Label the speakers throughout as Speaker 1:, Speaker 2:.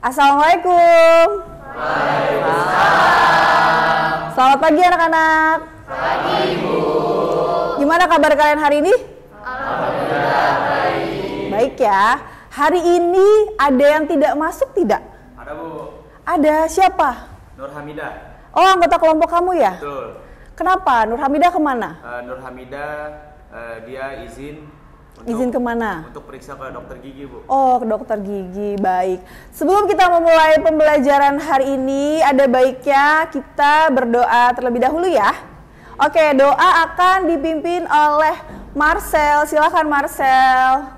Speaker 1: Assalamualaikum. Waalaikumsalam. Selamat pagi anak-anak.
Speaker 2: Pagi, Bu.
Speaker 1: Gimana kabar kalian hari ini?
Speaker 2: Alhamdulillah baik.
Speaker 1: Baik ya. Hari ini ada yang tidak masuk tidak?
Speaker 2: Ada, Bu.
Speaker 1: Ada, siapa?
Speaker 2: Nur Hamidah.
Speaker 1: Oh, anggota kelompok kamu ya?
Speaker 2: Betul.
Speaker 1: Kenapa? Nur Hamidah kemana?
Speaker 2: Nur Hamidah dia izin
Speaker 1: Kemana?
Speaker 2: Untuk periksa ke dokter gigi, Bu.
Speaker 1: Oh, ke dokter gigi. Baik. Sebelum kita memulai pembelajaran hari ini, ada baiknya kita berdoa terlebih dahulu ya. Oke, doa akan dipimpin oleh Marcel. Silakan Marcel.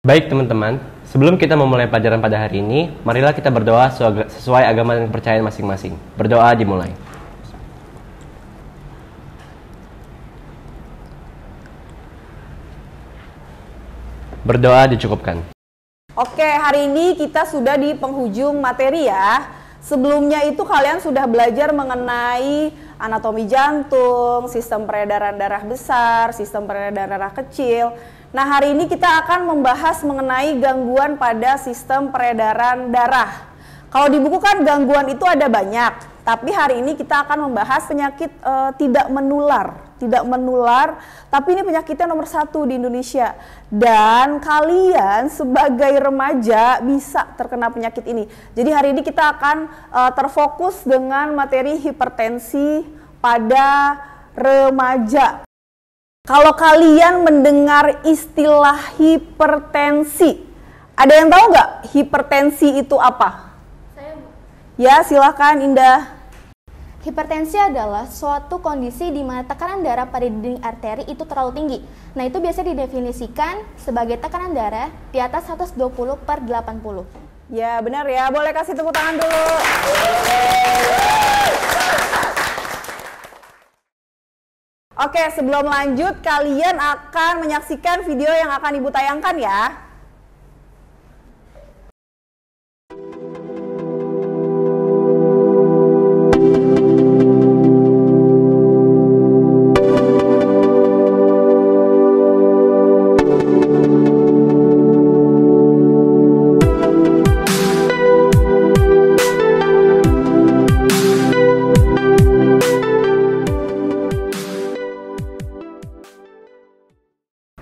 Speaker 3: Baik teman-teman, sebelum kita memulai pelajaran pada hari ini, marilah kita berdoa sesuai agama dan kepercayaan masing-masing. Berdoa dimulai. Berdoa dicukupkan.
Speaker 1: Oke, hari ini kita sudah di penghujung materi ya. Sebelumnya itu kalian sudah belajar mengenai anatomi jantung, sistem peredaran darah besar, sistem peredaran darah kecil. Nah, hari ini kita akan membahas mengenai gangguan pada sistem peredaran darah. Kalau di buku kan gangguan itu ada banyak, tapi hari ini kita akan membahas penyakit tidak menular, tapi ini penyakitnya nomor 1 di Indonesia. Dan kalian sebagai remaja bisa terkena penyakit ini. Jadi hari ini kita akan terfokus dengan materi hipertensi pada remaja. Kalau kalian mendengar istilah hipertensi, ada yang tahu nggak hipertensi itu apa?
Speaker 4: Saya, Bu.
Speaker 1: Ya, silakan Indah.
Speaker 4: Hipertensi adalah suatu kondisi di mana tekanan darah pada dinding arteri itu terlalu tinggi. Nah, itu biasa didefinisikan sebagai tekanan darah di atas 120/80.
Speaker 1: Ya, benar ya. Boleh kasih tepuk tangan dulu. Oke, sebelum lanjut, kalian akan menyaksikan video yang akan Ibu tayangkan ya.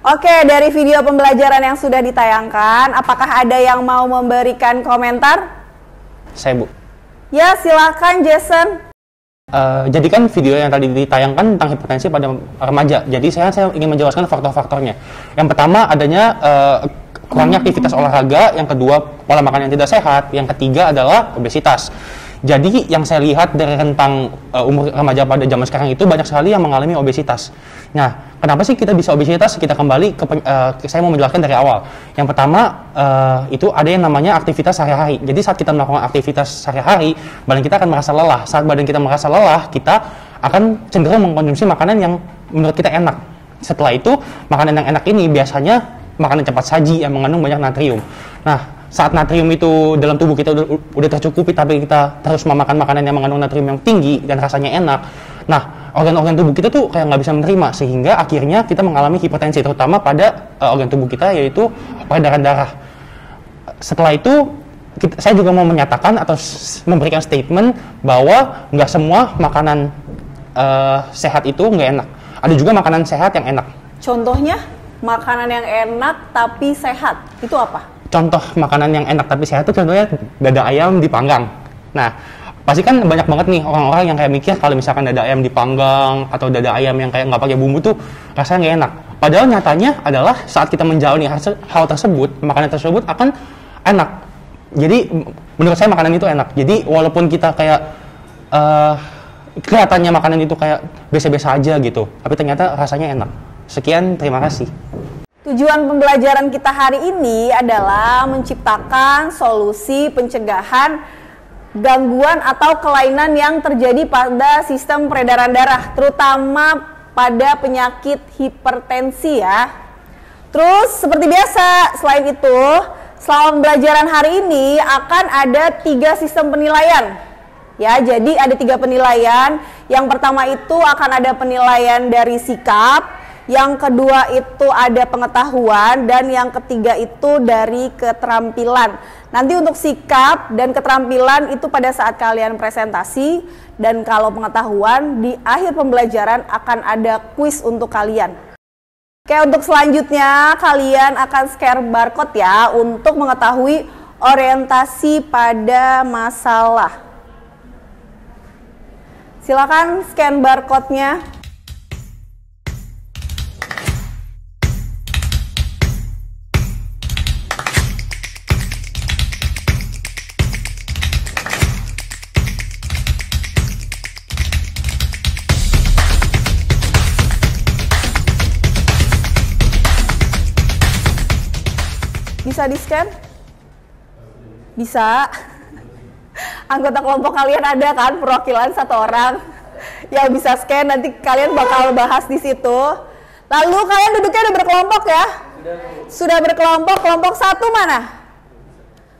Speaker 1: Oke, dari video pembelajaran yang sudah ditayangkan, apakah ada yang mau memberikan komentar?
Speaker 5: Saya, Bu.
Speaker 1: Ya, silakan Jason.
Speaker 5: Jadi kan video yang tadi ditayangkan tentang hipertensi pada remaja. Jadi saya ingin menjelaskan faktor-faktornya. Yang pertama adanya kurangnya aktivitas olahraga, yang kedua pola makan yang tidak sehat, yang ketiga adalah obesitas. Jadi yang saya lihat dari rentang umur remaja pada zaman sekarang itu banyak sekali yang mengalami obesitas. Nah, kenapa sih kita bisa obesitas? Kita kembali ke saya mau menjelaskan dari awal. Yang pertama itu ada yang namanya aktivitas sehari-hari. Jadi saat kita melakukan aktivitas sehari-hari, badan kita akan merasa lelah. Saat badan kita merasa lelah, kita akan cenderung mengkonsumsi makanan yang menurut kita enak. Setelah itu, makanan yang enak ini biasanya makanan cepat saji yang mengandung banyak natrium. Nah, saat natrium itu dalam tubuh kita udah tercukupi, tapi kita terus memakan makanan yang mengandung natrium yang tinggi dan rasanya enak. Nah, organ-organ tubuh kita tuh kayak nggak bisa menerima, sehingga akhirnya kita mengalami hipertensi, terutama pada organ tubuh kita, yaitu peredaran darah. Setelah itu, saya juga mau menyatakan atau memberikan statement bahwa nggak semua makanan sehat itu nggak enak. Ada juga makanan sehat yang enak.
Speaker 1: Contohnya, makanan yang enak tapi sehat, itu apa?
Speaker 5: Contoh makanan yang enak tapi sehat itu contohnya dada ayam dipanggang. Nah, pasti kan banyak banget nih orang-orang yang kayak mikir kalau misalkan dada ayam dipanggang atau dada ayam yang kayak nggak pakai bumbu tuh rasanya nggak enak. Padahal nyatanya adalah saat kita menjalani hal tersebut, makanan tersebut akan enak. Jadi menurut saya makanan itu enak. Jadi walaupun kita kayak kelihatannya makanan itu kayak biasa-biasa aja gitu, tapi ternyata rasanya enak. Sekian, terima kasih.
Speaker 1: Tujuan pembelajaran kita hari ini adalah menciptakan solusi pencegahan gangguan atau kelainan yang terjadi pada sistem peredaran darah, terutama pada penyakit hipertensi ya. Terus seperti biasa, selain itu, selama pembelajaran hari ini akan ada 3 sistem penilaian. Ya, jadi ada 3 penilaian. Yang pertama itu akan ada penilaian dari sikap, yang kedua itu ada pengetahuan, dan yang ketiga itu dari keterampilan. Nanti untuk sikap dan keterampilan itu pada saat kalian presentasi, dan kalau pengetahuan di akhir pembelajaran akan ada kuis untuk kalian. Oke, untuk selanjutnya kalian akan scan barcode ya untuk mengetahui orientasi pada masalah. Silakan scan barcode-nya. Bisa di-scan? Bisa. Anggota kelompok kalian ada kan perwakilan 1 orang yang bisa scan, nanti kalian bakal bahas di situ. Lalu kalian duduknya udah berkelompok ya? Sudah berkelompok. Kelompok 1 mana?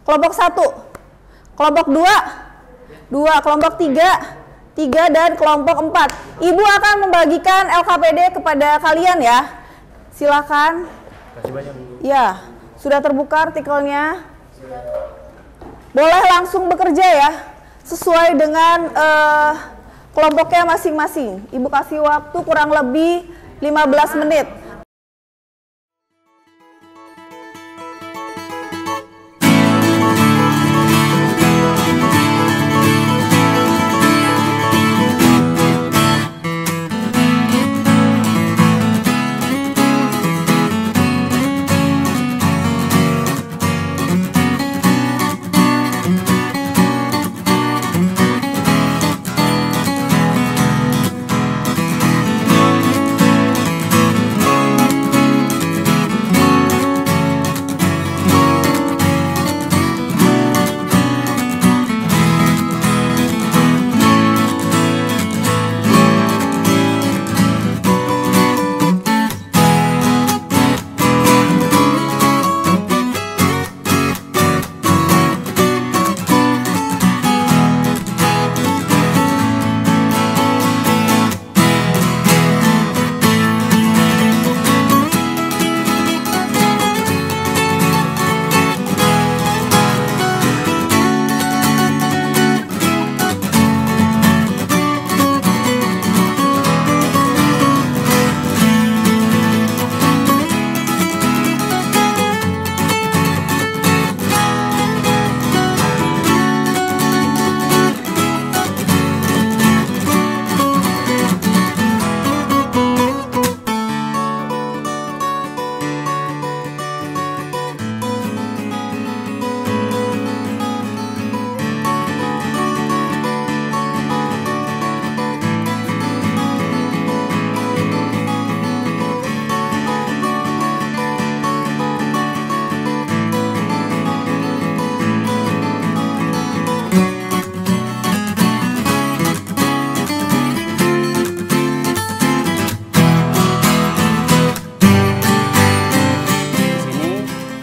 Speaker 1: Kelompok 1. Kelompok 2? 2. Kelompok 3? 3 dan kelompok 4. Ibu akan membagikan LKPD kepada kalian ya. Silakan.
Speaker 2: Kasih banyak, Bu.
Speaker 1: Ya, sudah terbuka artikelnya. Boleh langsung bekerja ya, sesuai dengan kelompoknya masing-masing. Ibu kasih waktu kurang lebih 15 menit.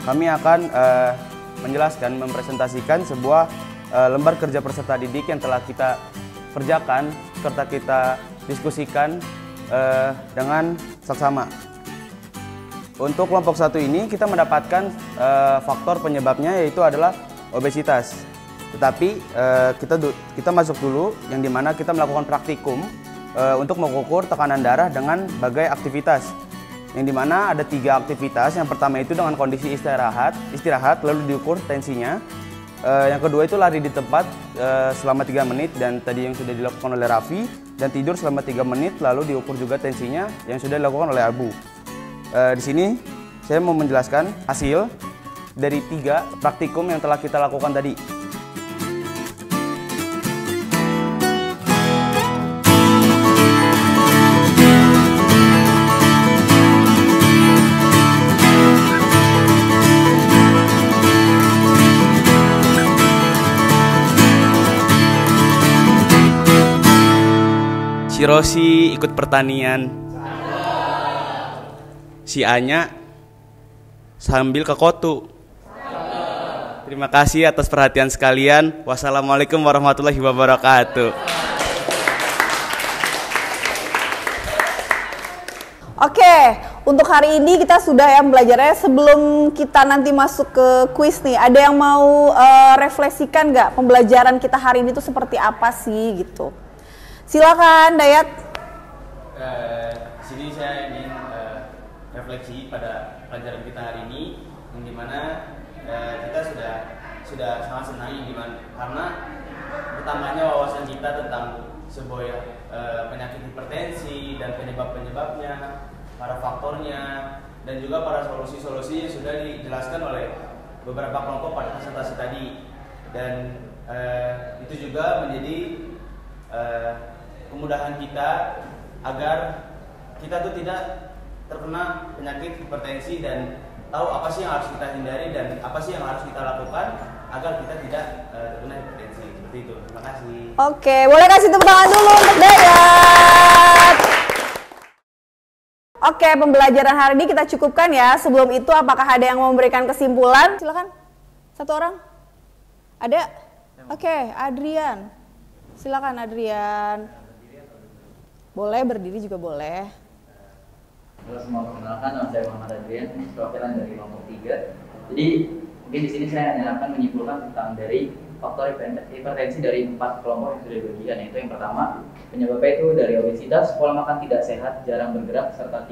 Speaker 2: Kami akan menjelaskan, mempresentasikan sebuah lembar kerja peserta didik yang telah kita kerjakan serta kita diskusikan dengan saksama. Untuk kelompok 1 ini kita mendapatkan faktor penyebabnya yaitu adalah obesitas. Tetapi kita masuk dulu yang dimana kita melakukan praktikum untuk mengukur tekanan darah dengan berbagai aktivitas. Yang dimana ada 3 aktivitas. Yang pertama itu dengan kondisi istirahat lalu diukur tensinya. Yang kedua itu lari di tempat selama 3 menit dan tadi yang sudah dilakukan oleh Raffi, dan tidur selama 3 menit lalu diukur juga tensinya yang sudah dilakukan oleh Abu. Di sini saya mau menjelaskan hasil dari 3 praktikum yang telah kita lakukan tadi. Si Rosi ikut pertanian, si Anya sambil ke Kotu. Terima kasih atas perhatian sekalian. Wassalamualaikum warahmatullahi wabarakatuh.
Speaker 1: Oke, untuk hari ini kita sudah ya belajarnya. Sebelum kita nanti masuk ke kuis nih, ada yang mau refleksikan nggak pembelajaran kita hari ini tuh seperti apa sih gitu? Silakan, Dayat.
Speaker 2: Di sini saya ingin refleksi pada pelajaran kita hari ini, yang dimana kita sudah sangat senang karena bertambahnya wawasan kita tentang sebuah penyakit hipertensi dan penyebab-penyebabnya, para faktornya, dan juga para solusi-solusi yang sudah dijelaskan oleh beberapa kelompok pada presentasi tadi. Dan itu juga menjadi kemudahan kita agar kita tuh tidak terkena penyakit hipertensi dan tahu apa sih yang harus kita hindari dan apa sih yang harus kita lakukan agar kita tidak terkena hipertensi. Seperti itu. Terima kasih.
Speaker 1: Oke, boleh kasih tepuk tangan dulu untuk Dayat. Oke, pembelajaran hari ini kita cukupkan ya. Sebelum itu, apakah ada yang mau memberikan kesimpulan? Silakan. Satu orang. Ada? Oke, Adrian. Silakan Adrian. Boleh berdiri juga boleh.
Speaker 6: Halo semua, perkenalkan nama saya Muhammad Adrian, perwakilan dari kelompok 3. Jadi mungkin di sini saya hanya akan menyimpulkan tentang dari faktor hipertensi dari 4 kelompok yang sudah dibagikan, yaitu yang pertama penyebabnya itu dari obesitas, pola makan tidak sehat, jarang bergerak, serta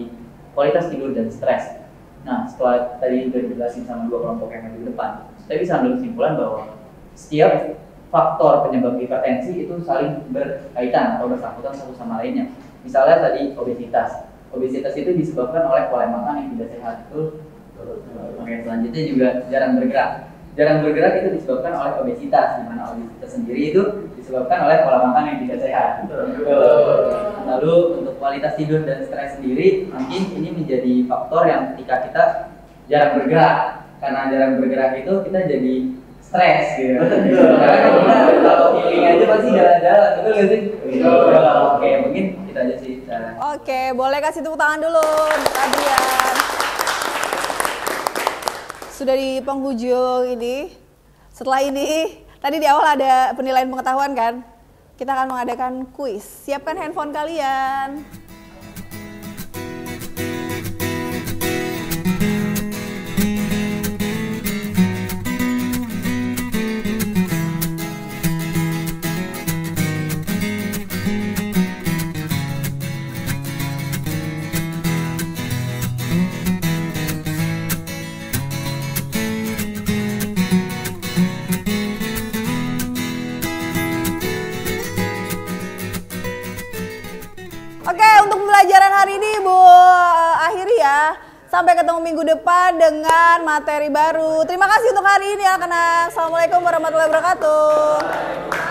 Speaker 6: kualitas tidur dan stres. Nah, setelah tadi sudah dijelasin sama 2 kelompok yang ada di depan, saya bisa ambil kesimpulan bahwa setiap faktor penyebab hipertensi itu saling berkaitan atau bersangkutan satu sama lainnya. Misalnya tadi obesitas. Obesitas itu disebabkan oleh pola makan yang tidak sehat. Oke, selanjutnya juga jarang bergerak. Jarang bergerak itu disebabkan oleh obesitas, di mana obesitas sendiri itu disebabkan oleh pola makan yang tidak sehat. Lalu untuk kualitas tidur dan stres sendiri, mungkin ini menjadi faktor yang ketika kita jarang bergerak. Karena jarang bergerak itu kita jadi stres gitu. Karena kalau healing aja pasti jalan-jalan, betul nggak sih? Oke, mungkin kita aja sih.
Speaker 1: Oke, boleh kasih tepuk tangan dulu untuk Adrian. Sudah di penghujung ini. Setelah ini, tadi di awal ada penilaian pengetahuan kan? Kita akan mengadakan kuis. Siapkan handphone kalian. Oke, untuk pembelajaran hari ini Ibu akhiri ya. Sampai ketemu minggu depan dengan materi baru. Terima kasih untuk hari ini ya, Assalamualaikum warahmatullahi wabarakatuh.